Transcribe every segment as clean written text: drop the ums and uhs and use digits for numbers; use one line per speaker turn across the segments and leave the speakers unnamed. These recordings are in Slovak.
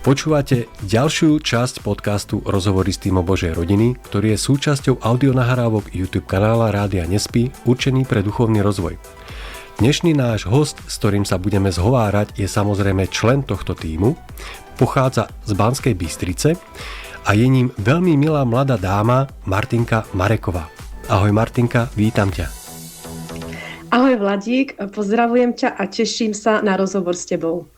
Počúvate ďalšiu časť podcastu Rozhovory s týmom Božej rodiny, ktorý je súčasťou audionahrávok YouTube kanála Rádia Nespí, určený pre duchovný rozvoj. Dnešný náš host, s ktorým sa budeme zhovárať, je samozrejme člen tohto tímu, pochádza z Banskej Bystrice a je ním veľmi milá mladá dáma Martinka Mareková. Ahoj Martinka, vítam ťa.
Ahoj Vladík, pozdravujem ťa a teším sa na rozhovor s tebou.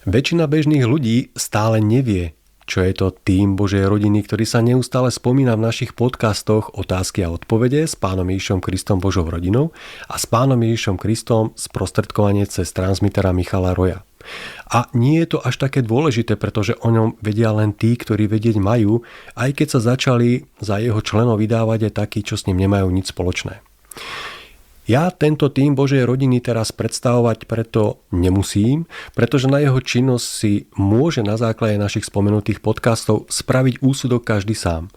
Väčšina bežných ľudí stále nevie, čo je to tím Božej rodiny, ktorý sa neustále spomína v našich podcastoch Otázky a odpovede s Pánom Ježišom Kristom Božou rodinou a s Pánom Ježišom Kristom sprostredkovanie cez transmitera Michala Roja. A nie je to až také dôležité, pretože o ňom vedia len tí, ktorí vedieť majú, aj keď sa začali za jeho členov vydávať aj takí, čo s ním nemajú nič spoločné. Ja tento tím Božej rodiny teraz predstavovať preto nemusím, pretože na jeho činnosť si môže na základe našich spomenutých podcastov spraviť úsudok každý sám.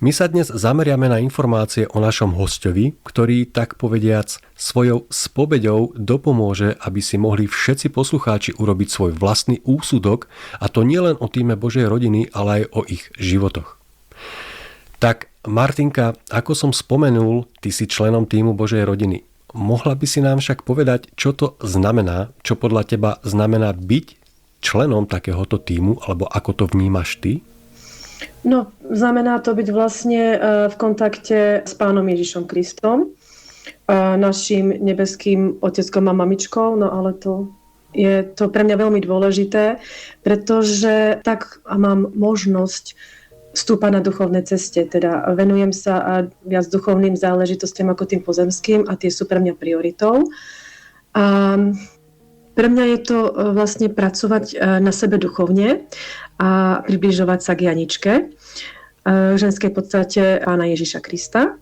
My sa dnes zameriame na informácie o našom hosťovi, ktorý, tak povediac, svojou spoveďou dopomôže, aby si mohli všetci poslucháči urobiť svoj vlastný úsudok, a to nielen o tíme Božej rodiny, ale aj o ich životoch. Tak Martinka, ako som spomenul, ty si členom tímu Božej rodiny. Mohla by si nám však povedať, čo to znamená, čo podľa teba znamená byť členom takéhoto tímu, alebo ako to vnímaš ty?
No, znamená to byť vlastne v kontakte s Pánom Ježišom Kristom, našim nebeským oteckom a mamičkou, no ale je to pre mňa veľmi dôležité, pretože tak mám možnosť vstúpa na duchovnej ceste, teda venujem sa viac duchovným záležitostiam ako tým pozemským a tie sú pre mňa prioritou. A pre mňa je to vlastne pracovať na sebe duchovne a približovať sa k Janičke, ženskej podstate Pána Ježiša Krista.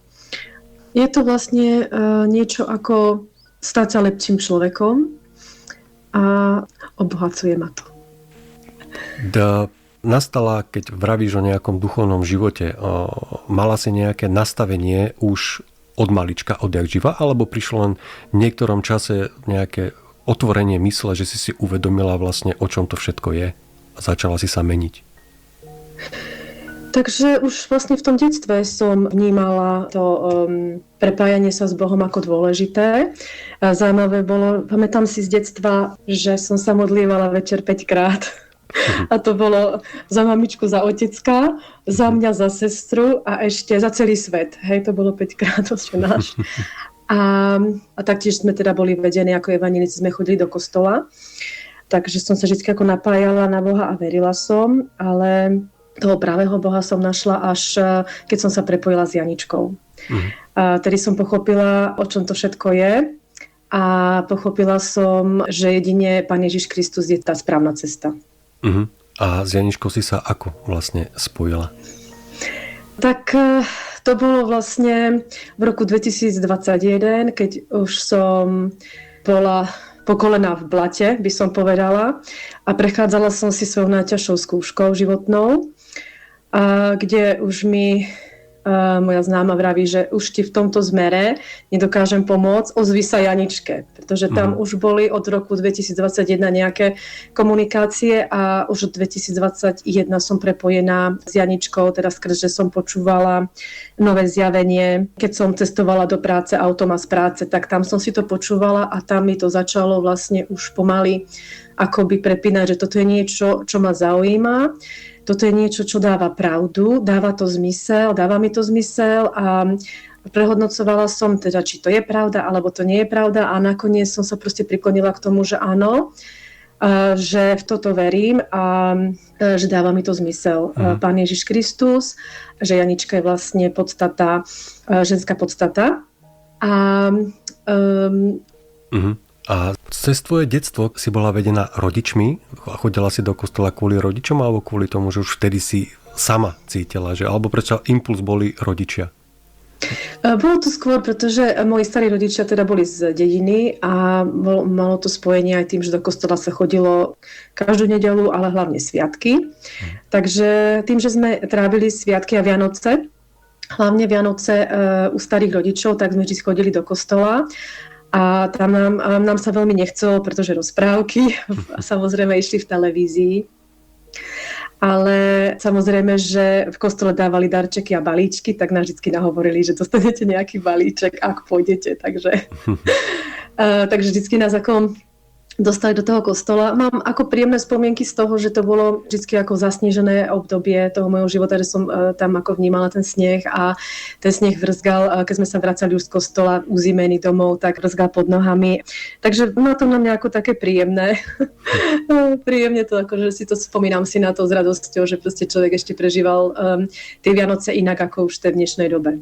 Je to vlastne niečo ako stať sa lepším človekom a obohacuje ma to.
Nastala, keď vravíš o nejakom duchovnom živote, mala si nejaké nastavenie už od malička, odjak živa, alebo prišlo len v niektorom čase nejaké otvorenie mysle, že si uvedomila vlastne, o čom to všetko je a začala si sa meniť?
Takže už vlastne v tom detstve som vnímala to prepájanie sa s Bohom ako dôležité. Zaujímavé bolo, pamätám si z detstva, že som sa modlievala večer 5 krát. A to bolo za mamičku, za otecka, za mňa, za sestru a ešte za celý svet. Hej, to bolo 5 krát, Otče náš. A taktiež sme teda boli vedení ako evanjelici, sme chodili do kostola. Takže som sa vždy ako napájala na Boha a verila som, ale toho pravého Boha som našla až keď som sa prepojila s Janičkou. A tedy som pochopila, o čom to všetko je a pochopila som, že jedine Pán Ježiš Kristus je tá správna cesta. A s Janičkou si sa ako vlastne spojila? Tak to bolo vlastne v roku 2021, keď už som bola po kolená v blate, by som povedala, a prechádzala som si svojou najťažšou skúškou životnou, kde už mi moja známa vraví, že už ti v tomto zmere nedokážem pomôcť, ozvi sa Janičke, pretože tam už boli od roku 2021 nejaké komunikácie a už od 2021 som prepojená s Janičkou, teda skrz, že som počúvala nové zjavenie. Keď som cestovala do práce autom a z práce, tak tam som si to počúvala a tam mi to začalo vlastne už pomaly akoby prepínať, že toto je niečo, čo ma zaujíma. Toto je niečo, čo dáva pravdu, dáva mi to zmysel a prehodnocovala som teda, či to je pravda, alebo to nie je pravda a nakoniec som sa proste priklonila k tomu, že áno, že v toto verím a že dáva mi to zmysel. Pán Ježiš Kristus, že Janička je vlastne podstata, ženská podstata.
A cez tvoje detstvo si bola vedená rodičmi? Chodila si do kostola kvôli rodičom alebo kvôli tomu, že už vtedy si sama cítila? Alebo prečo impuls boli rodičia?
Bolo to skôr, pretože moji starí rodičia teda boli z dediny a malo to spojenie aj tým, že do kostola sa chodilo každú nedeľu, ale hlavne sviatky. Takže tým, že sme trávili sviatky a Vianoce, hlavne Vianoce u starých rodičov, tak sme vždy chodili do kostola. A tam nám sa veľmi nechcelo, pretože rozprávky samozrejme išli v televízii. ale samozrejme, že v kostole dávali darčeky a balíčky, tak nás vždy nahovorili, že dostanete nejaký balíček, ak pôjdete, takže vždy nás ako dostali do toho kostola. Mám ako príjemné spomienky z toho, že to bolo vždy ako zasnežené obdobie toho môjho života, že som tam ako vnímala ten sneh a ten sneh vrzgal, keď sme sa vracali už z kostola uzimený domov, tak vrzgal pod nohami. Takže má to na mňa ako také príjemné. Príjemne to, akože si to spomínam si na to s radosťou, že proste človek ešte prežíval tie Vianoce inak ako už v tej dnešnej dobe.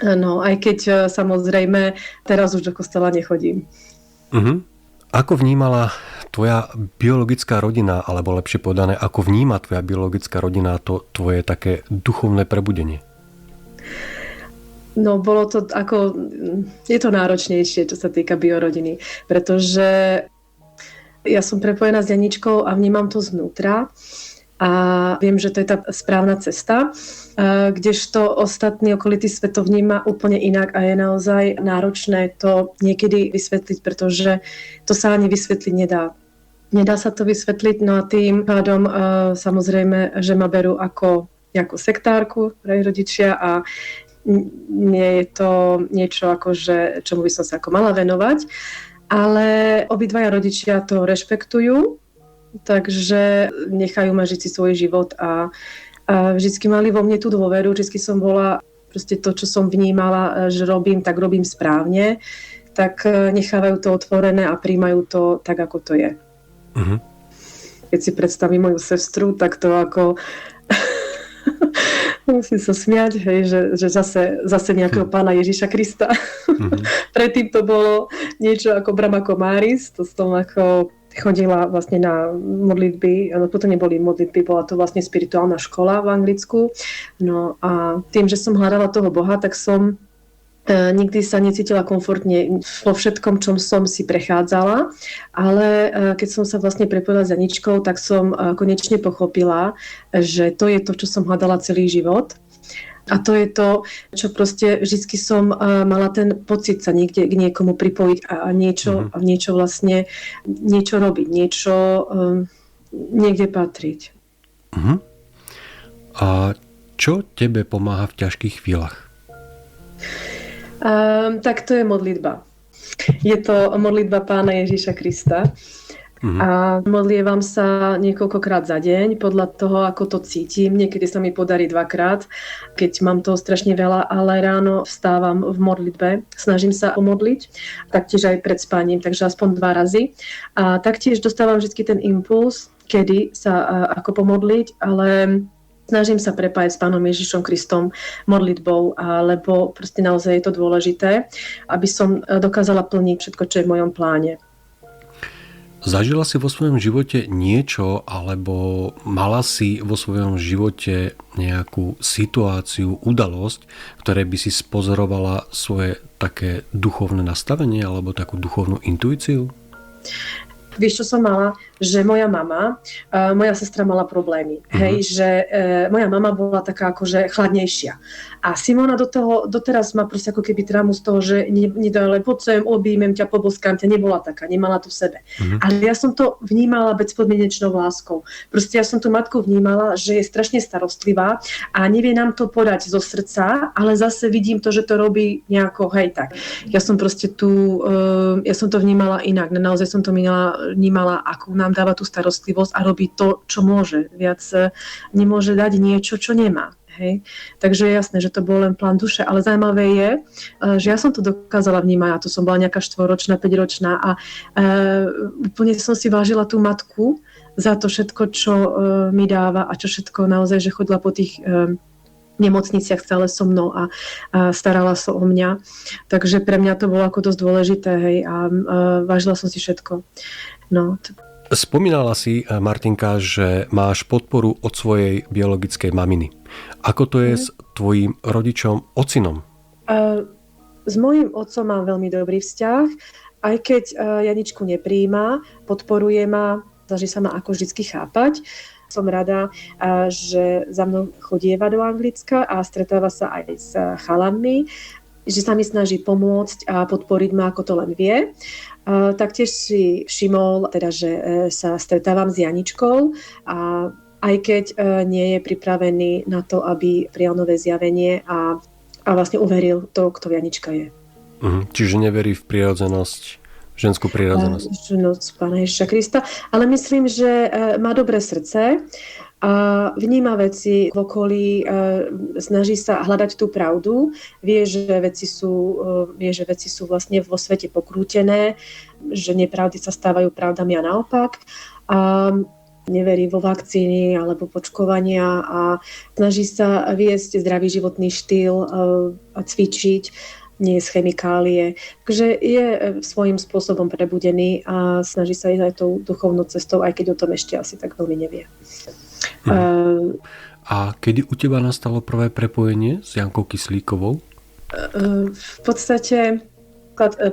No, aj keď samozrejme teraz už do kostola nechodím.
Ako vnímala tvoja biologická rodina, alebo lepšie povedané, ako vníma tvoja biologická rodina to tvoje také duchovné prebudenie?
No, bolo to ako, je to náročnejšie, čo sa týka biorodiny, pretože ja som prepojená s Janičkou a vnímam to znútra a viem, že to je tá správna cesta, kdežto ostatný okolitý svet to vníma úplne inak a je naozaj náročné to niekedy vysvetliť, pretože to sa ani vysvetliť nedá. Nedá sa to vysvetliť, no a tým pádom samozrejme, že ma berú ako nejakú sektárku pre rodičia a nie je to niečo, akože, čomu by som sa ako mala venovať, ale obidvaja rodičia to rešpektujú, takže nechajú ma žiť si svoj život a vždycky mali vo mne tú dôveru, vždycky som bola proste to, čo som vnímala, že robím, tak robím správne, tak nechávajú to otvorené a príjmajú to tak, ako to je. Keď si predstavím moju sestru, tak to ako musím sa smiať, hej, že zase nejakého pána Ježiša Krista. Predtým to bolo niečo ako Brahma Kumaris, to som ako chodila vlastne na modlitby, no to neboli modlitby, bola to vlastne spirituálna škola v Anglicku. No a tým, že som hľadala toho Boha, tak som nikdy sa necítila komfortne vo všetkom, čom som si prechádzala, ale keď som sa vlastne prepojila s Janičkou, tak som konečne pochopila, že to je to, čo som hľadala celý život. A to je to, čo proste vždycky som mala ten pocit sa niekde k niekomu pripojiť a niečo vlastne, niečo robiť, niečo niekde patriť.
A čo tebe pomáha v ťažkých chvíľach?
Tak to je modlitba. Je to modlitba Pána Ježiša Krista. A modlievam sa niekoľkokrát za deň podľa toho, ako to cítim. Niekedy sa mi podarí 2-krát, keď mám toho strašne veľa, ale ráno vstávam v modlitbe. Snažím sa pomodliť, taktiež aj pred spaním, takže aspoň 2 razy. A taktiež dostávam vždy ten impuls, kedy sa ako pomodliť, ale snažím sa prepájať s Pánom Ježišom Kristom modlitbou, lebo proste naozaj je to dôležité, aby som dokázala plniť všetko, čo je v mojom pláne.
Zažila si vo svojom živote niečo, alebo mala si vo svojom živote nejakú situáciu, udalosť, ktoré by si spozorovala svoje také duchovné nastavenie alebo takú duchovnú intuíciu?
Vieš, čo som mala? Že moja sestra mala problémy. Hej, že moja mama bola taká akože chladnejšia. A Simona doteraz má proste ako keby trámu z toho, že nedale poď sem, objímem ťa, poboskám ťa, nebola taká, nemala to v sebe. Ale ja som to vnímala bezpodmienečnou láskou. Proste ja som tú matku vnímala, že je strašne starostlivá a nevie nám to podať zo srdca, ale zase vidím to, že to robí nejako, hej, tak. Ja som proste ja som to vnímala inak. Naozaj som to vnímala, ako nám dáva tú starostlivosť a robí to, čo môže. Viac nemôže dať niečo, čo nemá. Hej. Takže je jasné, že to bol len plán duše, ale zaujímavé je, že ja som to dokázala vnímať, a to som bola nejaká 4-ročná, 5-ročná a úplne som si vážila tú matku za to všetko, čo mi dáva a čo všetko naozaj, že chodila po tých nemocniciach stále so mnou a starala sa o mňa. Takže pre mňa to bolo ako dosť dôležité, hej, a vážila som si všetko. No.
Spomínala si, Martinka, že máš podporu od svojej biologickej maminy. Ako to je s tvojím rodičom, ocinom?
S mojím otcom mám veľmi dobrý vzťah, aj keď Janičku neprijíma, podporuje ma, snaží sa ma ako vždycky chápať. Som rada, že za mnou chodieva do Anglicka a stretáva sa aj s chalanmi, že sa mi snaží pomôcť a podporiť ma, ako to len vie. Taktiež si všimol, teda, že sa stretávam s Janičkou a aj keď nie je pripravený na to, aby prijal nové zjavenie a vlastne uveril to, kto Janička je.
Čiže neverí v prirodzenosť, ženskú prirodzenosť.
Pána Ježiša Krista, ale myslím, že má dobré srdce a vníma veci v okolí, snaží sa hľadať tú pravdu, vie, že veci sú vlastne vo svete pokrútené, že nepravdy sa stávajú pravdami a naopak. A neverí vo vakcíny alebo počkovania a snaží sa viesť zdravý životný štýl a cvičiť, nie z chemikálie. Takže je svojím spôsobom prebudený a snaží sa ísť aj tou duchovnou cestou, aj keď o tom ešte asi tak veľmi nevie.
A kedy u teba nastalo prvé prepojenie s Jankou Kyslíkovou?
V podstate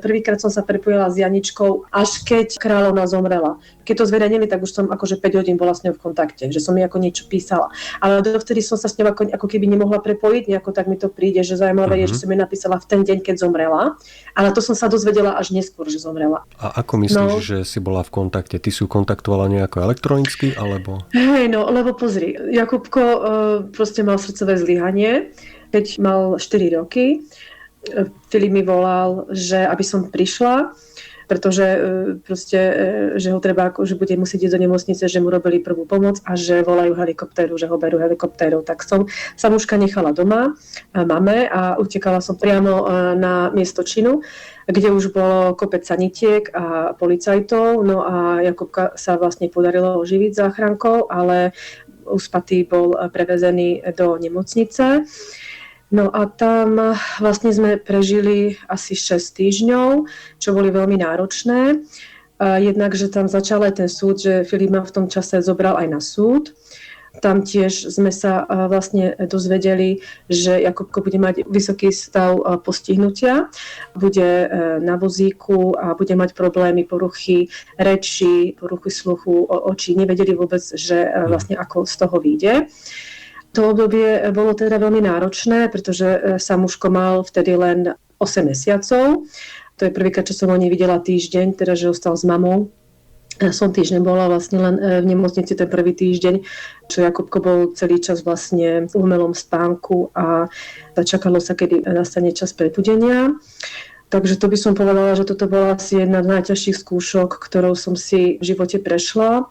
prvýkrát som sa prepojila s Janičkou, až keď kráľovna zomrela. Keď to zverejnili, tak už som akože 5 hodín bola s ňou v kontakte, že som jej ako niečo písala. Ale dovtedy som sa s ňou ako keby nemohla prepojiť, nejako tak mi to príde, že zaujímavé je, že som jej napísala v ten deň, keď zomrela. Ale to som sa dozvedela až neskôr, že zomrela.
A ako myslíš, že si bola v kontakte? Ty si ju kontaktovala nejako elektronicky, alebo?
Hej, no, lebo pozri, Jakubko proste mal srdcové zlyhanie, keď mal 4 roky. Filip mi volal, že aby som prišla, pretože proste, že ho treba, že bude musieť ísť do nemocnice, že mu robili prvú pomoc a že volajú helikoptéru, že ho berú helikoptérou. Tak som sa mužka nechala doma, mame, a utekala som priamo na miesto činu, kde už bolo kopec sanitiek a policajtov. No a Jakubka sa vlastne podarilo oživiť záchrankou, ale uspatý bol prevezený do nemocnice. No a tam vlastne sme prežili asi 6 týždňov, čo boli veľmi náročné. Jednak, že tam začal aj ten súd, že Filip ma v tom čase zobral aj na súd. Tam tiež sme sa vlastne dozvedeli, že Jakubko bude mať vysoký stav postihnutia, bude na vozíku a bude mať problémy, poruchy reči, poruchy sluchu, očí. Nevedeli vôbec, že vlastne ako z toho vyjde. To obdobie bolo teda veľmi náročné, pretože sa mužko mal vtedy len 8 mesiacov. To je prvýkrát, čo som ho nevidela týždeň, teda že ostal s mamou. Som týždeň bola vlastne len v nemocnici ten prvý týždeň, čo Jakubko bol celý čas vlastne v umelom spánku a čakalo sa, kedy nastane čas prebudenia. Takže to by som povedala, že toto bola asi jedna z najťažších skúšok, ktorou som si v živote prešla.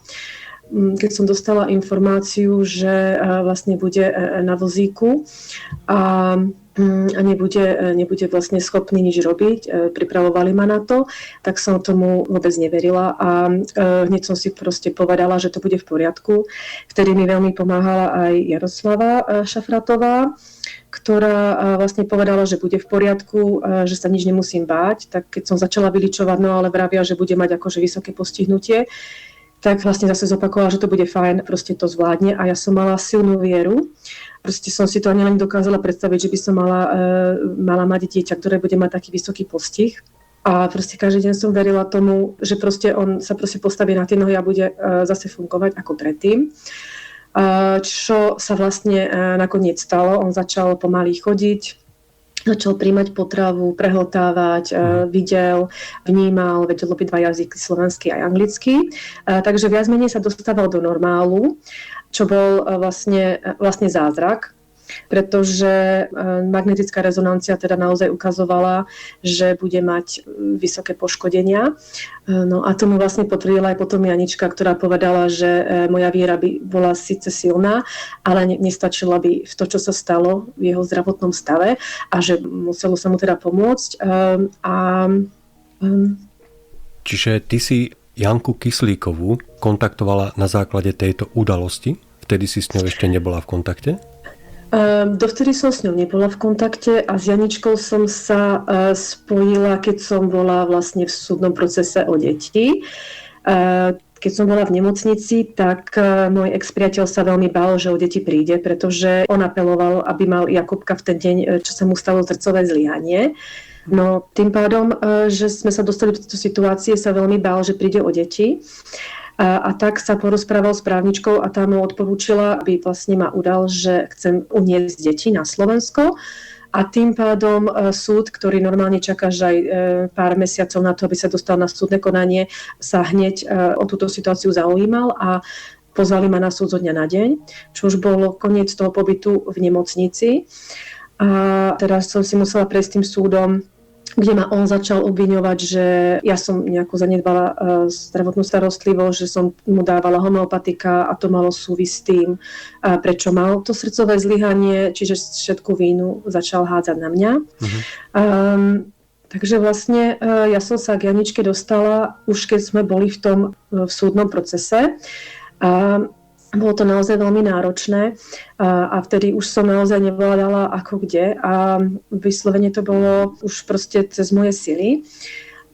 Keď som dostala informáciu, že vlastne bude na vozíku a nebude vlastne schopný nič robiť, pripravovali ma na to, tak som tomu vôbec neverila a hneď som si proste povedala, že to bude v poriadku. Vtedy mi veľmi pomáhala aj Jaroslava Šafratová, ktorá vlastne povedala, že bude v poriadku, že sa nič nemusím báť. Tak keď som začala vyličovať, no ale vravia, že bude mať akože vysoké postihnutie, tak vlastne zase zopakovala, že to bude fajn, proste to zvládne a ja som mala silnú vieru. Proste som si to ani len dokázala predstaviť, že by som mala mať dieťa, ktoré bude mať taký vysoký postih. A proste každý deň som verila tomu, že proste on sa proste postaví na tie nohy a bude zase fungovať ako predtým. Čo sa vlastne nakoniec stalo, on začal pomaly chodiť, začal príjmať potravu, prehltávať, videl, vnímal, vedel obi dva jazyky, slovenský aj anglický. Takže viac menej sa dostával do normálu, čo bol vlastne zázrak, pretože magnetická rezonancia teda naozaj ukazovala, že bude mať vysoké poškodenia. No a tomu vlastne potvrdila aj potom Janička, ktorá povedala, že moja viera by bola síce silná, ale nestačila by v to, čo sa stalo v jeho zdravotnom stave a že muselo sa mu teda pomôcť.
Čiže ty si Janku Kyslíkovú kontaktovala na základe tejto udalosti? Vtedy si s ňou ešte nebola v kontakte?
Dovtedy som s ňou nebola v kontakte a s Janičkou som sa spojila, keď som bola vlastne v súdnom procese o deti. Keď som bola v nemocnici, tak môj ex-priateľ sa veľmi bál, že o deti príde, pretože on apeloval, aby mal Jakubka v ten deň, čo sa mu stalo srdcové zlyhanie. No tým pádom, že sme sa dostali do tejto situácie, sa veľmi bál, že príde o deti. A tak sa porozprával s právničkou a tá mu odporúčila, aby vlastne ma udal, že chcem uniesť deti na Slovensko. A tým pádom súd, ktorý normálne čaká aj pár mesiacov na to, aby sa dostal na súdne konanie, sa hneď o túto situáciu zaujímal a pozvali ma na súd zo dňa na deň, čo už bolo koniec toho pobytu v nemocnici. A teraz som si musela prejsť tým súdom, kde ma on začal obviňovať, že ja som nejako zanedbala zdravotnú starostlivosť, že som mu dávala homeopatika a to malo súvisť s tým, prečo mal to srdcové zlyhanie, čiže všetku vínu začal hádzať na mňa. Takže vlastne ja som sa k Janičke dostala už keď sme boli v súdnom procese. Bolo to naozaj veľmi náročné a vtedy už som naozaj nevládala ako kde a vyslovene to bolo už proste cez moje sily.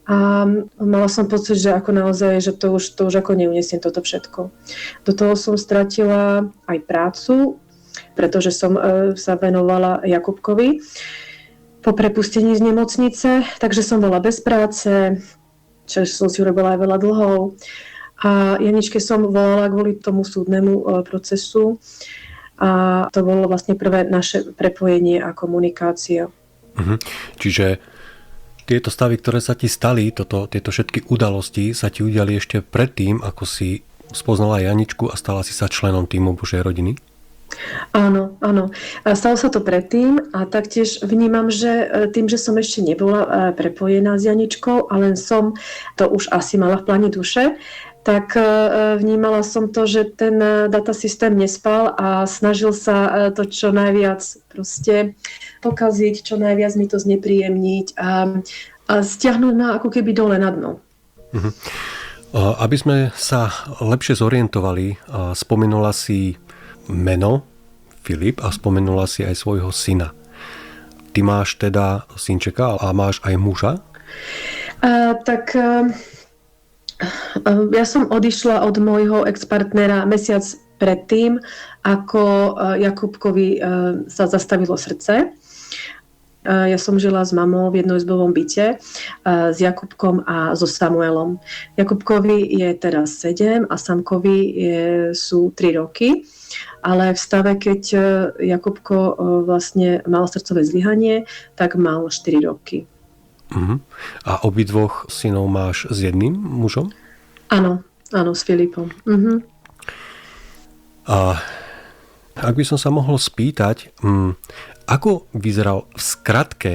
A mala som pocit, že ako naozaj, že to už ako neunesiem toto všetko. Do toho som stratila aj prácu, pretože som sa venovala Jakubkovi po prepustení z nemocnice, takže som bola bez práce, čo som si urobila aj veľa dlhov. A Janičke som volala kvôli tomu súdnemu procesu a to bolo vlastne prvé naše prepojenie a komunikácia.
Čiže tieto stavy, ktoré sa ti stali, tieto všetky udalosti sa ti udiali ešte predtým, ako si spoznala Janičku a stala si sa členom týmu Božej rodiny?
Áno. Stalo sa to predtým a taktiež vnímam, že tým, že som ešte nebola prepojená s Janičkou, ale som to už asi mala v pláni duše, tak vnímala som to, že ten datasystém nespal a snažil sa to čo najviac proste pokaziť, čo najviac mi to znepríjemniť a stiahnuť ma ako keby dole na dno.
Aby sme sa lepšie zorientovali, spomenula si meno Filip a spomenula si aj svojho syna. Ty máš teda synčeka a máš aj muža?
Ja som odišla od môjho ex-partnera mesiac predtým, ako Jakubkovi sa zastavilo srdce. Ja som žila s mamou v jednoizbovom byte s Jakubkom a so Samuelom. Jakubkovi je teraz 7 a Samkovi sú 3 roky. Ale v stave, keď Jakubko vlastne mal srdcové zlyhanie, tak mal 4 roky.
A obidvoch synov máš s jedným mužom?
Áno, s Filipom.
A ak by som sa mohol spýtať, ako vyzeral v skratke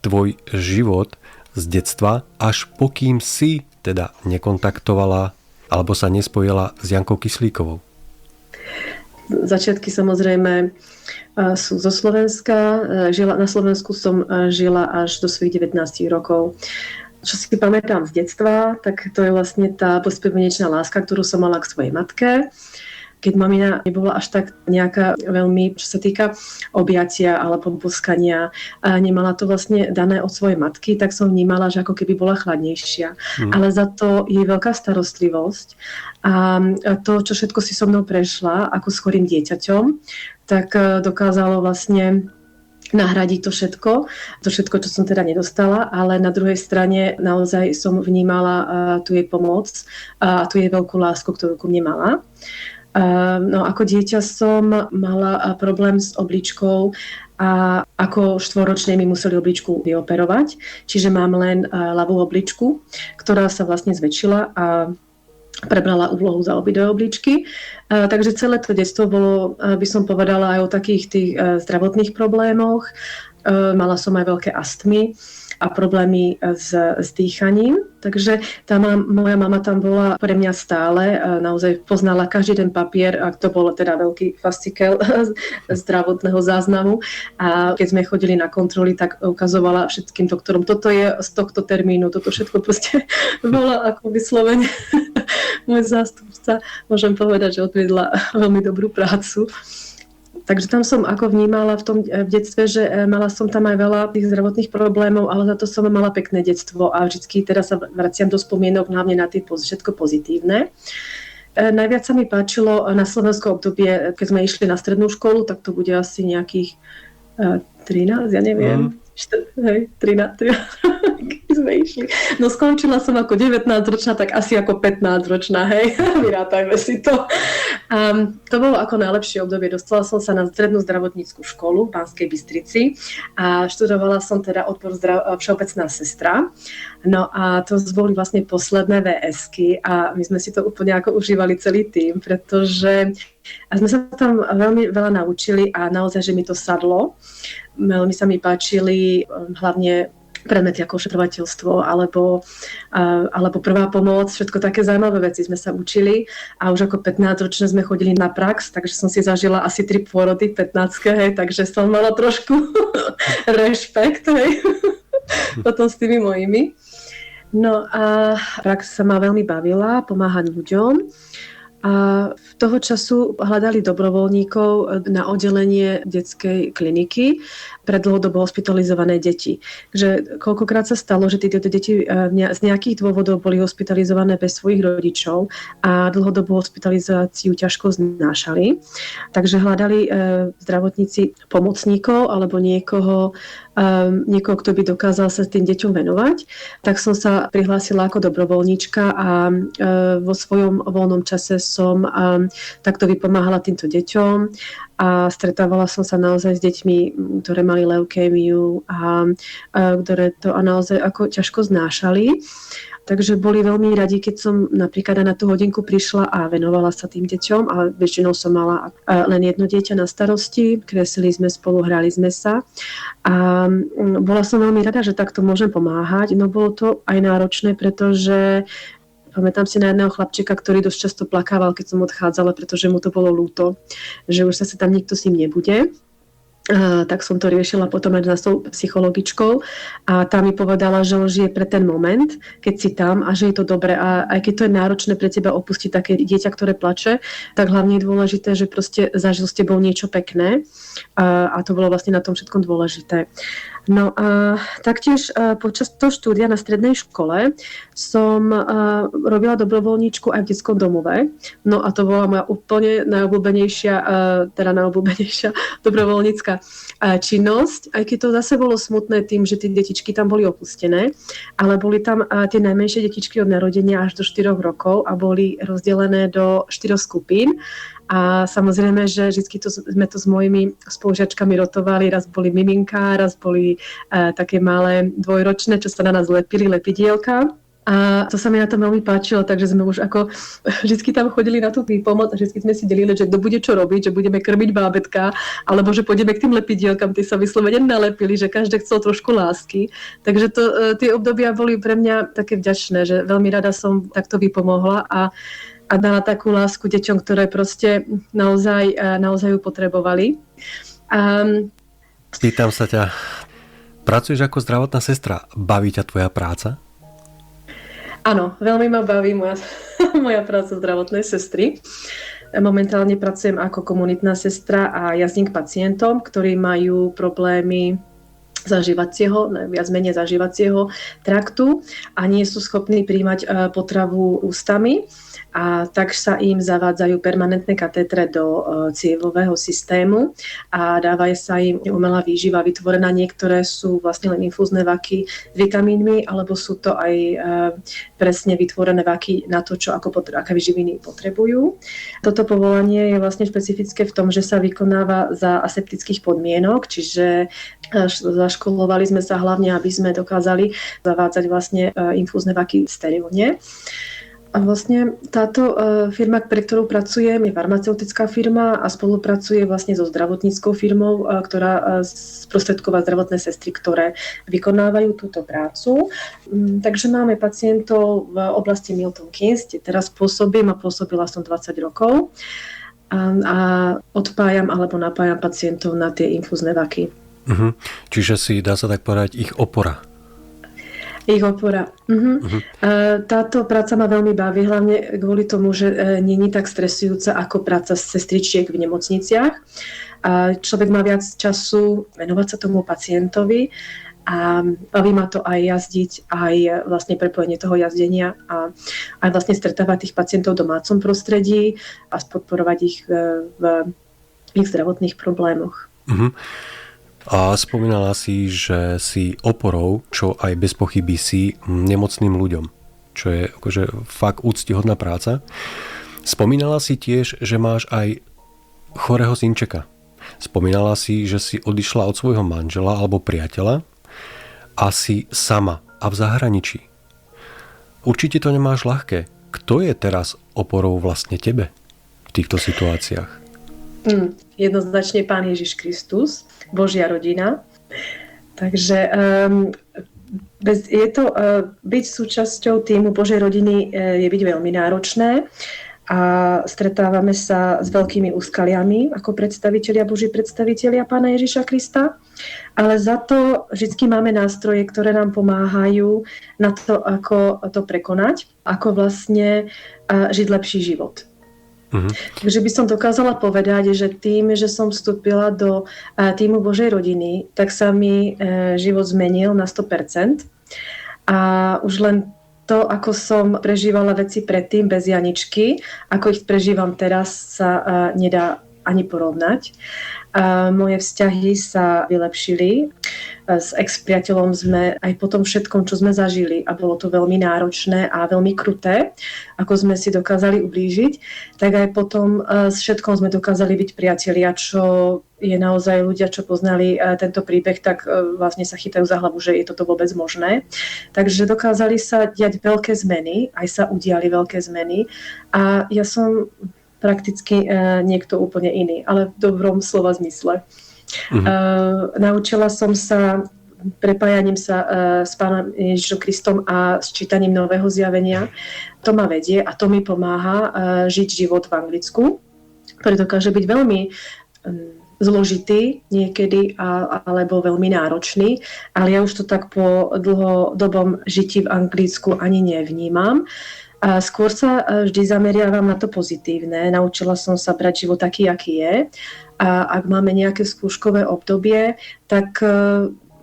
tvoj život z detstva, až pokým si teda nekontaktovala alebo sa nespojila s Jankou Kyslíkovou?
Začiatky samozrejme sú zo Slovenska. Na Slovensku som žila až do svojich 19 rokov. Čo si pamätám z detstva, tak to je vlastne tá bezpodmienečná láska, ktorú som mala k svojej matke. Keď mamina nebola až tak nejaká veľmi, čo sa týka objatia alebo boskania, a nemala to vlastne dané od svojej matky, tak som vnímala, že ako keby bola chladnejšia. Ale za to je veľká starostlivosť a to, čo všetko si so mnou prešla ako s chorým dieťaťom, tak dokázalo vlastne nahradiť to všetko, čo som teda nedostala, ale na druhej strane naozaj som vnímala tu jej pomoc a tu jej veľkú lásku, ktorú ku mne mala. No, ako dieťa som mala problém s obličkou a ako 4-ročnej mi museli obličku vyoperovať, čiže mám len ľavú obličku, ktorá sa vlastne zväčšila a prebrala úlohu za obidve obličky. Takže celé to detstvo bolo, by som povedala, aj o takých tých zdravotných problémoch. Mala som aj veľké astmy a problémy s dýchaním. Takže moja mama tam bola pre mňa stále, naozaj poznala každý ten papier, a to bol teda veľký fascikel zdravotného záznamu. A keď sme chodili na kontroly, tak ukazovala všetkým doktorom, toto je z tohto termínu, toto všetko proste bola ako vyslovene môj zástupca. Môžem povedať, že odvedla veľmi dobrú prácu. Takže tam som ako vnímala v detstve, že mala som tam aj veľa tých zdravotných problémov, ale za to som mala pekné detstvo a vždycky teraz sa vraciam do spomienok hlavne na tie všetko pozitívne. Najviac sa mi páčilo na slovenské obdobie, keď sme išli na strednú školu, tak to bude asi nejakých 13, ja neviem. 13, keď sme išli. No skončila som ako 19-ročná, tak asi ako 15-ročná, hej, vyrátajme si to. To bolo ako najlepšie obdobie. Dostala som sa na strednú zdravotníckú školu v Banskej Bystrici a študovala som teda odbor všeobecná sestra. No a to boli vlastne posledné VS-ky a my sme si to úplne ako užívali celý tým, pretože sme sa tam veľmi veľa naučili a naozaj, že mi to sadlo. Veľmi sa mi páčili hlavne predmety ako ošetrovateľstvo alebo prvá pomoc, všetko také zaujímavé veci sme sa učili a už ako 15-ročné sme chodili na prax, takže som si zažila asi 3 pôrody 15-ke, hej, takže som mala trošku rešpekt, hej, potom s tými mojimi. No a prax sa ma veľmi bavila, pomáhať ľuďom. A v toho času hľadali dobrovoľníkov na oddelenie detskej kliniky pre dlhodobo hospitalizované deti. Takže koľkokrát sa stalo, že tieto deti z nejakých dôvodov boli hospitalizované bez svojich rodičov a dlhodobú hospitalizáciu ťažko znášali. Takže hľadali zdravotníci pomocníkov alebo niekoho, kto by dokázal sa tým deťom venovať. Tak som sa prihlásila ako dobrovoľníčka a vo svojom voľnom čase som takto vypomáhala týmto deťom a stretávala som sa naozaj s deťmi, ktoré mali leukémiu a ktoré to naozaj ako ťažko znášali. Takže boli veľmi radi, keď som napríklad na tú hodinku prišla a venovala sa tým deťom, ale väčšinou som mala len jedno dieťa na starosti, kreslili sme spolu, hrali sme sa a bola som veľmi rada, že takto môžem pomáhať, no bolo to aj náročné, pretože pamätám si na jedného chlapčeka, ktorý dosť často plakával, keď som odchádzala, pretože mu to bolo ľúto, že už sa tam nikto s ním nebude. Tak som to riešila potom aj s tou psychologičkou a tá mi povedala, že on žije pre ten moment, keď si tam a že je to dobré a aj keď to je náročné pre teba opustiť také dieťa, ktoré plače, tak hlavne je dôležité, že proste zažil s tebou niečo pekné a to bolo vlastne na tom všetkom dôležité. No a taktiež počas toho štúdia na strednej škole som robila dobrovoľníčku aj v detskom domove. No a to bola moja úplne najobľúbenejšia dobrovoľnícka činnosť, aj keď to zase bolo smutné tým, že tie detičky tam boli opustené, ale boli tam tie najmenšie detičky od narodenia až do 4 rokov a boli rozdelené do 4 skupín. A samozrejme, že vždy sme to s mojimi spolužiačkami rotovali. Raz boli miminká, raz boli také malé dvojročné, čo sa na nás lepili, lepidielka. A to sa mi na tom veľmi páčilo, takže sme už ako vždy tam chodili na tú pomoc a vždy sme si delili, že kto bude čo robiť, že budeme krmiť bábetka, alebo že pôjdeme k tým lepidielkam, tí sa vyslovene nalepili, že každý chcel trošku lásky. Takže tie obdobia boli pre mňa také vďačné, že veľmi rada som takto vypomohla a dala takú lásku deťom, ktoré proste naozaj ju potrebovali.
Spýtam sa ťa, pracuješ ako zdravotná sestra, baví ťa tvoja práca?
Áno, veľmi ma baví moja práca zdravotnej sestry. Momentálne pracujem ako komunitná sestra a jazdím k pacientom, ktorí majú problémy viac menej zažívacieho traktu a nie sú schopní príjmať potravu ústami. A tak sa im zavádzajú permanentné katétre do cievového systému a dáva sa im umelá výživa vytvorená. Niektoré sú vlastne len infúzne vaky s vitamínmi, alebo sú to aj presne vytvorené vaky na to, aké živiny potrebujú. Toto povolanie je vlastne špecifické v tom, že sa vykonáva za aseptických podmienok, čiže zaškolovali sme sa hlavne, aby sme dokázali zavádzať vlastne infúzne vaky sterilne. A vlastne táto firma, pre ktorú pracujem, je farmaceutická firma a spolupracuje vlastne so zdravotníckou firmou, ktorá sprostredková zdravotné sestry, ktoré vykonávajú túto prácu. Takže máme pacientov v oblasti Milton Keynes, kde teraz pôsobila som 20 rokov a odpájam alebo napájam pacientov na tie infúzne vaky.
Čiže si, dá sa tak povedať, ich opora.
Ich opora. Táto práca ma veľmi baví, hlavne kvôli tomu, že nie je tak stresujúca ako práca sestričiek v nemocniciach. Človek má viac času venovať sa tomu pacientovi a baví ma to aj jazdiť, aj vlastne prepojenie toho jazdenia a aj vlastne stretávať tých pacientov v domácom prostredí a podporovať ich v ich zdravotných problémoch.
A spomínala si, že si oporou, čo aj bez pochyby si, nemocným ľuďom, čo je akože fakt úctihodná práca. Spomínala si tiež, že máš aj chorého synčeka. Spomínala si, že si odišla od svojho manžela alebo priateľa a si sama a v zahraničí. Určite to nemáš ľahké. Kto je teraz oporou vlastne tebe v týchto situáciách?
Jednoznačne Pán Ježiš Kristus, Božia rodina. Takže byť súčasťou týmu Božej rodiny je byť veľmi náročné a stretávame sa s veľkými úskaliami ako predstavitelia Boží, predstavitelia Pána Ježiša Krista, ale za to vždy máme nástroje, ktoré nám pomáhajú na to, ako to prekonať, ako vlastne žiť lepší život. Takže by som dokázala povedať, že tým, že som vstúpila do týmu Božej rodiny, tak sa mi život zmenil na 100%. A už len to, ako som prežívala veci predtým bez Janičky, ako ich prežívam teraz, sa nedá ani porovnať. Moje vzťahy sa vylepšili. S ex-priateľom sme aj po tom všetkom, čo sme zažili, a bolo to veľmi náročné a veľmi kruté, ako sme si dokázali ublížiť, tak aj potom s všetkom sme dokázali byť priatelia, čo je naozaj ľudia, čo poznali tento príbeh, tak vlastne sa chytajú za hlavu, že je toto vôbec možné. Takže dokázali sa diať veľké zmeny, aj sa udiali veľké zmeny a ja som prakticky niekto úplne iný, ale v dobrom slova zmysle. Naučila som sa prepájaním sa s Pánom Ježišom Kristom a s čítaním Nového zjavenia. To ma vedie a to mi pomáha žiť život v Anglicku, ktorý dokáže byť veľmi zložitý niekedy alebo veľmi náročný, ale ja už to tak po dlhodobom žití v Anglicku ani nevnímam. A skôr sa vždy zameriavam na to pozitívne. Naučila som sa brať život taký, aký je. A ak máme nejaké skúškové obdobie, tak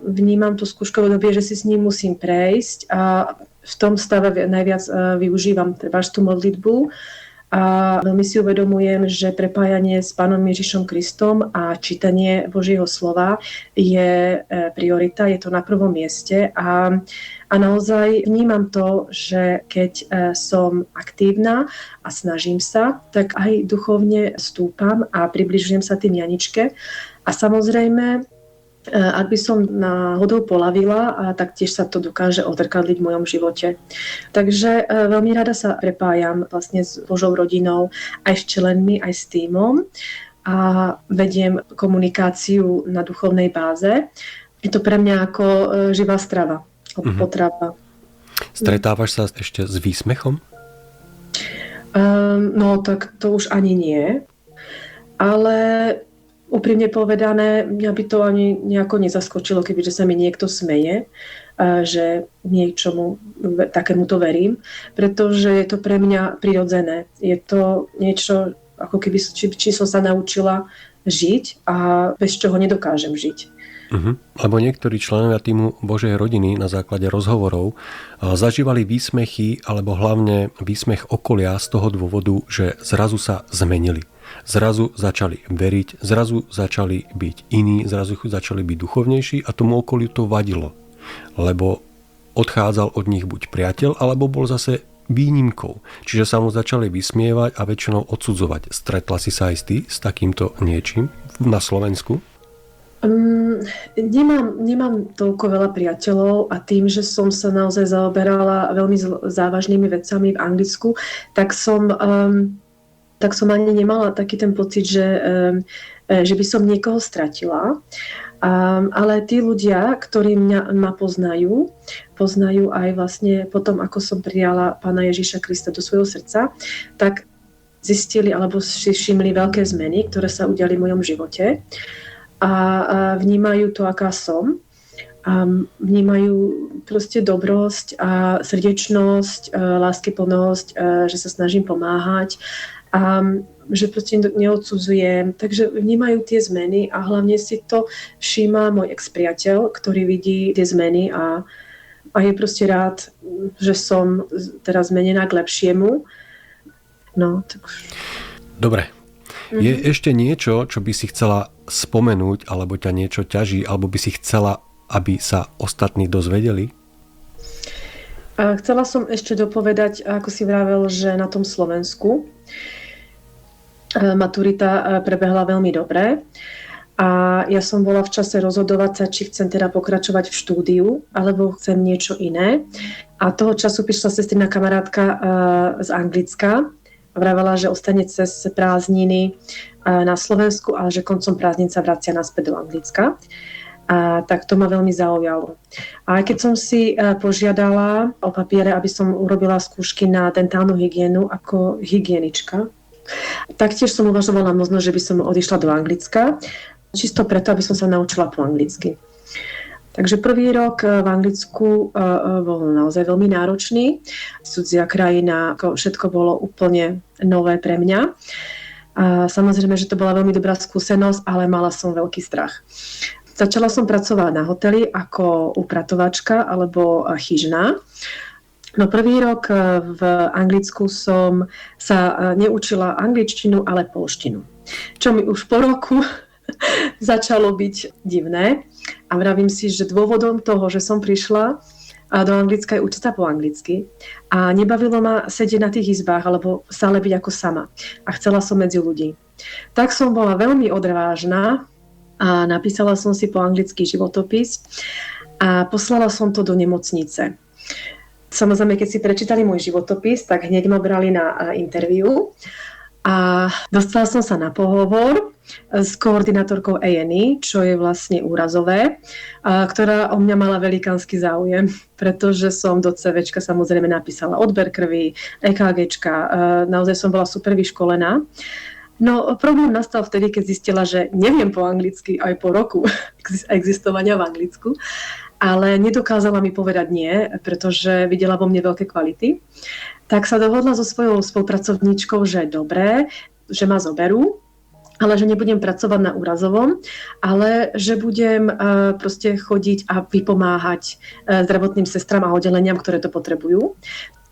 vnímam to skúškové obdobie, že si s ním musím prejsť. A v tom stave najviac využívam tú modlitbu. A veľmi si uvedomujem, že prepájanie s Pánom Ježišom Kristom a čítanie Božieho slova je priorita, je to na prvom mieste a naozaj vnímam to, že keď som aktívna a snažím sa, tak aj duchovne stúpam a približujem sa tým Janičke a samozrejme ak by som náhodou polavila, tak tiež sa to dokáže odzrkadliť v mojom živote. Takže veľmi rada sa prepájam vlastne s Božou rodinou, aj s členmi, aj s tímom a vediem komunikáciu na duchovnej báze. Je to pre mňa ako živá strava, potrava.
Stretávaš sa ešte s výsmechom?
No tak to už ani nie, ale úprimne povedané, mňa by to ani nejako nezaskočilo, kebyže sa mi niekto smeje, že niečomu takémuto verím, pretože je to pre mňa prirodzené. Je to niečo, ako keby či som sa naučila žiť a bez čoho nedokážem žiť. Lebo niektorí členovia týmu Božej rodiny na základe rozhovorov zažívali výsmechy alebo hlavne výsmech okolia z toho dôvodu, že zrazu sa zmenili. Zrazu začali veriť, zrazu začali byť iní, zrazu začali byť duchovnejší a tomu okoliu to vadilo. Lebo odchádzal od nich buď priateľ, alebo bol zase výnimkou. Čiže sa mu začali vysmievať a väčšinou odsudzovať. Stretla si sa aj ty s takýmto niečím na Slovensku? Nemám toľko veľa priateľov a tým, že som sa naozaj zaoberala veľmi závažnými vecami v Anglicku, tak som ani nemala taký ten pocit, že by som niekoho stratila. Ale tí ľudia, ktorí ma poznajú aj vlastne potom, ako som prijala Pána Ježiša Krista do svojho srdca, tak zistili alebo si všimli veľké zmeny, ktoré sa udiali v mojom živote. A vnímajú to, aká som. A vnímajú proste dobrosť a srdečnosť, láskyplnosť, že sa snažím pomáhať a že proste neodsudzujem. Takže vnímajú tie zmeny a hlavne si to všíma môj ex-priateľ, ktorý vidí tie zmeny a je proste rád, že som teraz zmenená k lepšiemu. No, tak...
Dobre. Je ešte niečo, čo by si chcela spomenúť, alebo ťa niečo ťaží, alebo by si chcela, aby sa ostatní dozvedeli?
Chcela som ešte dopovedať, ako si vravel, že na tom Slovensku maturita prebehla veľmi dobre. A ja som bola v čase rozhodovať sa, či chcem teda pokračovať v štúdiu, alebo chcem niečo iné. A toho času prišla sestrina kamarátka z Anglicka a vravela, že ostane cez prázdniny na Slovensku, ale že koncom prázdnin sa vracia naspäť do Anglicka. A tak to ma veľmi zaujalo. A keď som si požiadala o papiere, aby som urobila skúšky na dentálnu hygienu ako hygienička, taktiež som uvažovala možno, že by som odišla do Anglicka, čisto preto, aby som sa naučila po anglicky. Takže prvý rok v Anglicku bol naozaj veľmi náročný. Cudzia krajina, všetko bolo úplne nové pre mňa. A samozrejme, že to bola veľmi dobrá skúsenosť, ale mala som veľký strach. Začala som pracovať na hoteli ako upratovačka alebo chyžná. No prvý rok v Anglicku som sa neučila angličtinu, ale poľštinu. Čo mi už po roku začalo byť divné. A vravím si, že dôvodom toho, že som prišla do Anglicka je učiť sa po anglicky. A nebavilo ma sedieť na tých izbách alebo stále byť ako sama. A chcela som medzi ľudí. Tak som bola veľmi odvážna a napísala som si po anglicky životopis a poslala som to do nemocnice. Samozrejme, keď si prečítali môj životopis, tak hneď ma brali na interviu a dostala som sa na pohovor s koordinátorkou A&E, čo je vlastne úrazové, ktorá o mňa mala velikánsky záujem, pretože som do CVčka samozrejme napísala odber krvi, EKGčka, naozaj som bola super vyškolená. No problém nastal vtedy, keď zistila, že neviem po anglicky aj po roku existovania v Anglicku, ale nedokázala mi povedať nie, pretože videla vo mne veľké kvality. Tak sa dohodla so svojou spolupracovníčkou, že dobré, že ma zoberú, ale že nebudem pracovať na úrazovom, ale že budem proste chodiť a vypomáhať zdravotným sestram a oddeleniam, ktoré to potrebujú.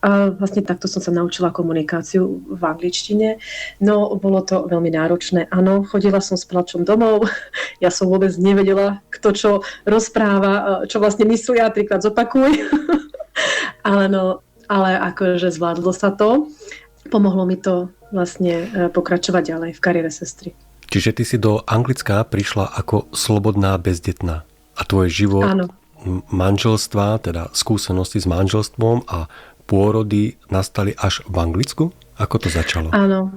A vlastne takto som sa naučila komunikáciu v angličtine. No, bolo to veľmi náročné. Áno, chodila som s plačom domov. Ja som vôbec nevedela, kto čo rozpráva, čo vlastne myslí, a trikrát zopakuj. Ale akože zvládlo sa to. Pomohlo mi to vlastne pokračovať ďalej v kariére sestry.
Čiže ty si do Anglicka prišla ako slobodná bezdetná. A tvoj život manželstva, teda skúsenosti s manželstvom a pôrody nastali až v Anglicku? Ako to začalo?
Áno.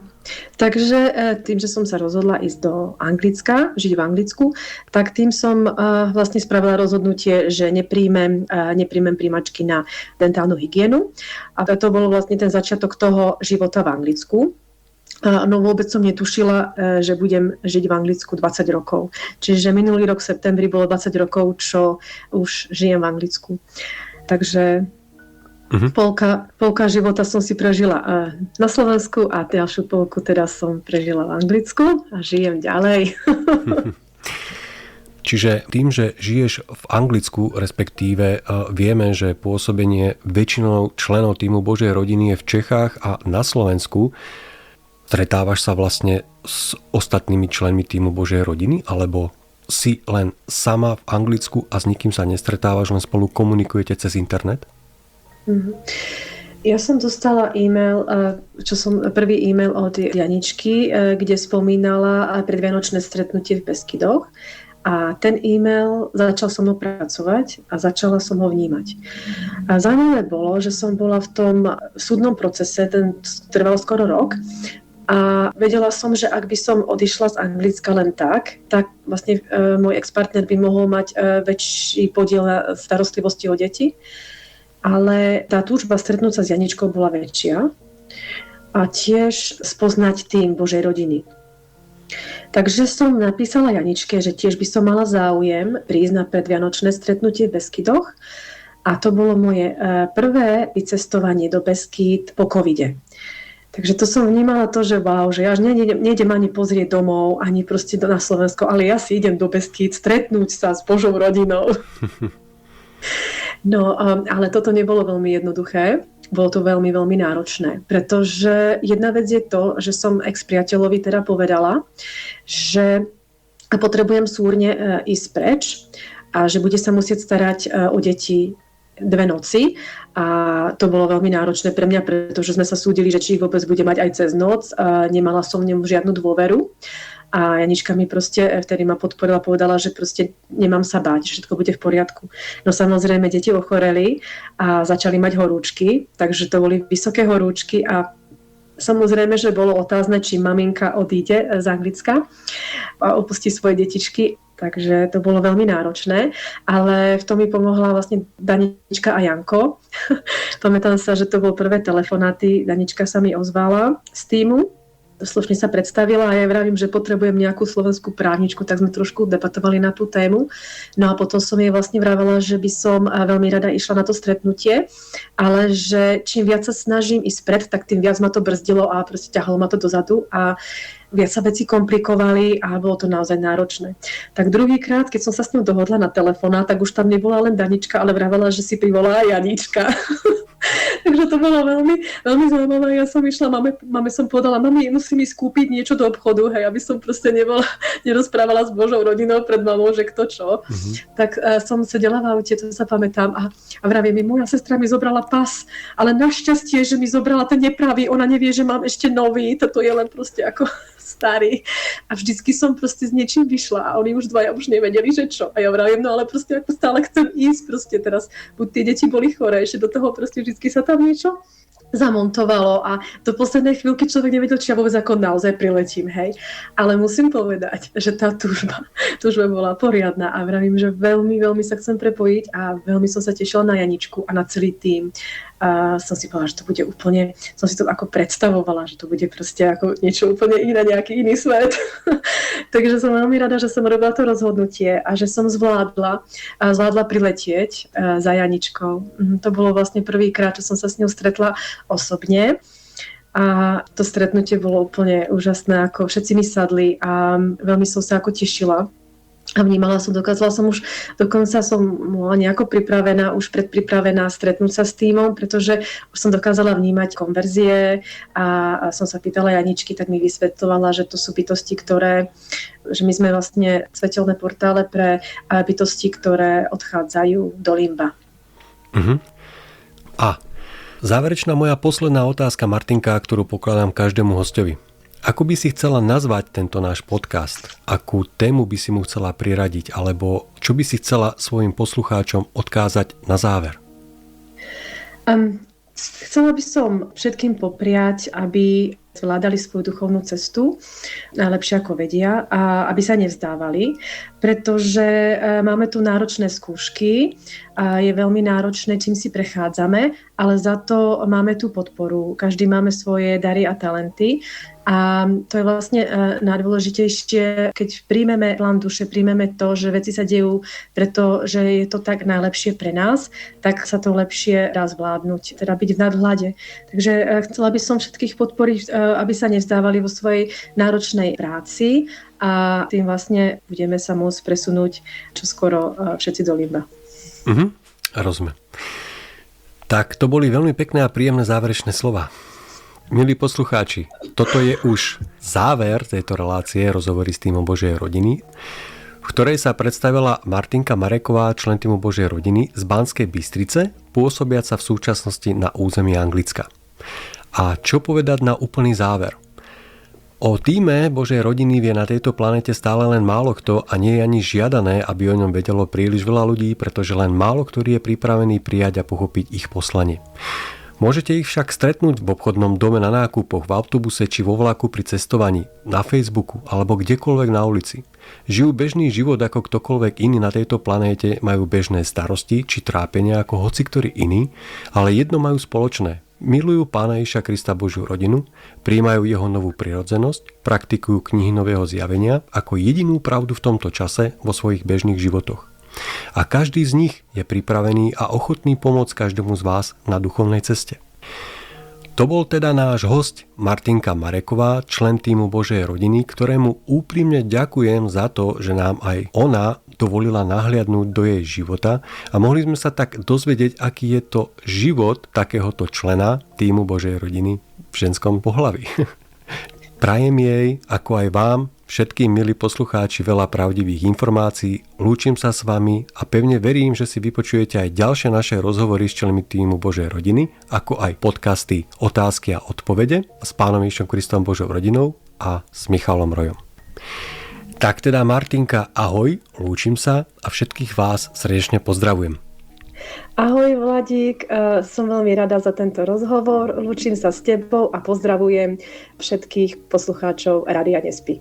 Takže tým, že som sa rozhodla ísť do Anglicka, žiť v Anglicku, tak tým som vlastne spravila rozhodnutie, že nepríjmem príjmačky na dentálnu hygienu. A to bolo vlastne ten začiatok toho života v Anglicku. No vôbec som netušila, že budem žiť v Anglicku 20 rokov. Čiže minulý rok v septembri bolo 20 rokov, čo už žijem v Anglicku. Takže polka života som si prežila na Slovensku a ďalšiu polku teda som prežila v Anglicku a žijem ďalej.
Čiže tým, že žiješ v Anglicku, respektíve vieme, že pôsobenie väčšinou členov týmu Božej rodiny je v Čechách a na Slovensku, stretávaš sa vlastne s ostatnými členmi týmu Božej rodiny, alebo si len sama v Anglicku a s nikým sa nestretávaš, len spolu komunikujete cez internet?
Ja som dostala e-mail, prvý e-mail od Janičky, kde spomínala predvianočné stretnutie v Beskydoch. A ten e-mail začal so mnou pracovať a začala som ho vnímať. A zaujímavé bolo, že som bola v tom súdnom procese, ten trval skoro rok. A vedela som, že ak by som odišla z Anglicka len tak vlastne môj ex-partner by mohol mať väčší podiel na starostlivosti o deti. Ale tá túžba stretnúť sa s Janičkou bola väčšia a tiež spoznať tým Božej rodiny. Takže som napísala Janičke, že tiež by som mala záujem prísť na predvianočné stretnutie v Beskydoch a to bolo moje prvé vycestovanie do Beskyd po covide. Takže to som vnímala to, že wow, že ja nejdem ani pozrieť domov, ani proste na Slovensko, ale ja si idem do Beskyd stretnúť sa s Božou rodinou. No, ale toto nebolo veľmi jednoduché. bolo to veľmi, veľmi náročné. Pretože jedna vec je to, že som ex-priateľovi teda povedala, že potrebujem súrne ísť preč a že bude sa musieť starať o deti 2 noci. A to bolo veľmi náročné pre mňa, pretože sme sa súdili, že či ich vôbec bude mať aj cez noc. Nemala som v ňom žiadnu dôveru. A Janička mi proste vtedy ma podporila, povedala, že proste nemám sa báť, že všetko bude v poriadku. No samozrejme, deti ochoreli a začali mať horúčky, takže to boli vysoké horúčky a samozrejme, že bolo otázne, či maminka odíde z Anglicka a opustí svoje detičky. Takže to bolo veľmi náročné, ale v tom mi pomohla vlastne Danička a Janko. Pamätám sa, že to bol prvé telefonáty. Danička sa mi ozvala z týmu. Slušne sa predstavila a ja vravím, že potrebujem nejakú slovenskú právničku, tak sme trošku debatovali na tú tému. No a potom som jej vlastne vravela, že by som veľmi rada išla na to stretnutie, ale že čím viac sa snažím ísť pred, tak tým viac ma to brzdilo a proste ťahalo ma to dozadu a viac sa veci komplikovali a bolo to naozaj náročné. Tak druhýkrát, keď som sa s ňou dohodla na telefóna, tak už tam nebola len Danička, ale vravela, že si privolá Janička. Takže to bolo veľmi, veľmi zaujímavé. Ja som išla, mame som povedala, mami, musím ísť kúpiť niečo do obchodu, hej, aby som proste nerozprávala s Božou rodinou pred mamou, že kto čo. Tak som sedela v aute, to sa pamätám a vravím mi, moja sestra mi zobrala pas, ale našťastie, že mi zobrala ten nepravý, ona nevie, že mám ešte nový, toto je len proste ako starý. A vždycky som proste s niečím vyšla a oni už dvaja už nevedeli, že čo. A ja vravím, no ale proste ako stále chcem ísť, proste teraz, buď tie deti boli choré, ešte do toho proste vždycky sa tam niečo zamontovalo a do poslednej chvíľky človek nevedel, či ja vôbec ako naozaj priletím, hej. Ale musím povedať, že tá túžba bola poriadna a vravím, že veľmi, veľmi sa chcem prepojiť a veľmi som sa tešila na Janičku a na celý tým. A som si povedala, že to bude úplne, som si to ako predstavovala, že to bude proste ako niečo úplne iné, nejaký iný svet. Takže som veľmi rada, že som robila to rozhodnutie a že som zvládla priletieť za Janičkou. To bolo vlastne prvýkrát, čo som sa s ňou stretla osobne. A to stretnutie bolo úplne úžasné, ako všetci mi sadli a veľmi som sa ako tešila. A dokázala som už, dokonca som bola nejako pripravená, už predpripravená stretnúť sa s tímom, pretože už som dokázala vnímať konverzie a som sa pýtala Janičky, tak mi vysvetľovala, že to sú bytosti, že my sme vlastne svetelné portále pre bytosti, ktoré odchádzajú do limba.
A záverečná moja posledná otázka, Martinka, ktorú pokladám každému hostovi. Ako by si chcela nazvať tento náš podcast? Akú tému by si mu chcela priradiť? Alebo čo by si chcela svojim poslucháčom odkázať na záver?
Chcela by som všetkým popriať, aby zvládali svoju duchovnú cestu najlepšie ako vedia a aby sa nevzdávali, pretože máme tu náročné skúšky a je veľmi náročné, čím si prechádzame, ale za to máme tú podporu. Každý máme svoje dary a talenty a to je vlastne najdôležitejšie, keď príjmeme plán duše, príjmeme to, že veci sa dejú, pretože je to tak najlepšie pre nás, tak sa to lepšie dá zvládnuť, teda byť v nadhľade. Takže chcela by som všetkých podporiť, aby sa nevzdávali vo svojej náročnej práci a tým vlastne budeme sa môcť presunúť čoskoro všetci do limba.
Rozumiem. Tak to boli veľmi pekné a príjemné záverečné slova. Milí poslucháči, toto je už záver tejto relácie Rozhovory s týmom Božej rodiny, v ktorej sa predstavila Martinka Mareková, člen týmu Božej rodiny z Banskej Bystrice, pôsobiaca v súčasnosti na území Anglicka. A čo povedať na úplný záver? O tíme Božej rodiny vie na tejto planete stále len málo kto a nie je ani žiadané, aby o ňom vedelo príliš veľa ľudí, pretože len málo ktorý je pripravený prijať a pochopiť ich poslanie. Môžete ich však stretnúť v obchodnom dome na nákupoch, v autobuse či vo vlaku pri cestovaní, na Facebooku alebo kdekoľvek na ulici. Žijú bežný život ako ktokoľvek iný na tejto planéte, majú bežné starosti či trápenia ako hociktorý iný, ale jedno majú spoločné. Milujú Pána Ježiša Krista, Božiu rodinu, prijímajú jeho novú prirodzenosť, praktikujú knihy nového zjavenia ako jedinú pravdu v tomto čase vo svojich bežných životoch. A každý z nich je pripravený a ochotný pomôcť každému z vás na duchovnej ceste. To bol teda náš hosť Martinka Mareková, člen týmu Božej rodiny, ktorému úprimne ďakujem za to, že nám aj ona dovolila nahliadnúť do jej života a mohli sme sa tak dozvedieť, aký je to život takéhoto člena týmu Božej rodiny v ženskom pohlaví. Prajem jej, ako aj vám, všetkým milí poslucháči, veľa pravdivých informácií. Lúčim sa s vami a pevne verím, že si vypočujete aj ďalšie naše rozhovory s členmi týmu Božej rodiny, ako aj podcasty Otázky a odpovede s pánom Ježišom Kristom Božou rodinou a s Michalom Rojom. Tak teda Martinka, ahoj, lúčim sa a všetkých vás srdečne pozdravujem.
Ahoj Vladík, som veľmi rada za tento rozhovor, lúčim sa s tebou a pozdravujem všetkých poslucháčov Rádia Nespí.